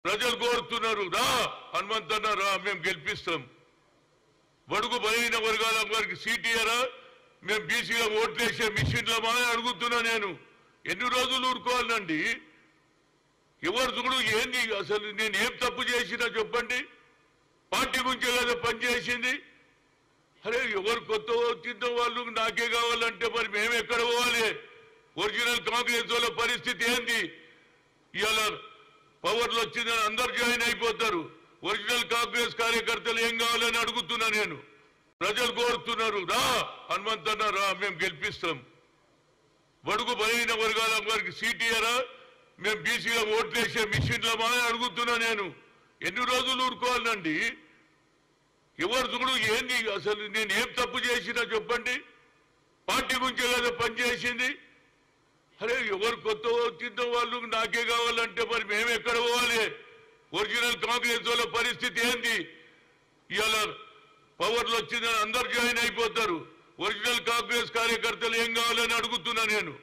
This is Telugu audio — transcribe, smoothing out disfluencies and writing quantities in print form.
ప్రజలు కోరుతున్నారు, రా హనుమంతన్న రా, మేము గెలిపిస్తాం. బడుగు బలహీన వర్గాల వారికి సీట్ ఇయ్యరా, మేము బీసీగా ఓట్లేసే మిషన్లమా అని అడుగుతున్నా. నేను ఎన్ని రోజులు ఊరుకోవాలండి? ఎవరు చూడు ఏంది అసలు? నేను ఏం తప్పు చేసినా చెప్పండి. పార్టీ గురించే కదా పనిచేసింది. అరే ఎవరు కొత్త వచ్చిన వాళ్ళు నాకే కావాలంటే మరి మేము ఎక్కడ పోవాలి? ఒరిజినల్ కాంగ్రెస్ వాళ్ళ పరిస్థితి ఏంది? ఇవాళ పవర్లు వచ్చిందని అందరు జాయిన్ అయిపోతారు. ఒరిజినల్ కాంగ్రెస్ కార్యకర్తలు ఏం కావాలని అడుగుతున్నా. నేను ప్రజలు కోరుతున్నారు, రా హనుమంతన్న రా, మేము గెలిపిస్తాం. బడుగు బలహీన వర్గాల వారికి సీట్ ఇయ్యరా, మేము బీసీగా ఓట్లేసే మిషన్లమా అని అడుగుతున్నా. నేను ఎన్ని రోజులు ఊరుకోవాలండి? ఎవరు చూడు ఏంది అసలు? నేను ఏం తప్పు చేసినా చెప్పండి. పార్టీ గురించే కదా పనిచేసింది. అరే ఎవరు కొత్త వచ్చిన వాళ్ళు నాకే కావాలంటే మరి మేము ఎక్కడ పోవాలి? ఒరిజినల్ కాంగ్రెస్ వాళ్ళ పరిస్థితి ఏంది? ఇవాళ పవర్లు వచ్చిందని అందరు జాయిన్ అయిపోతారు. ఒరిజినల్ కాంగ్రెస్ కార్యకర్తలు ఏం కావాలని అడుగుతున్నా. నేను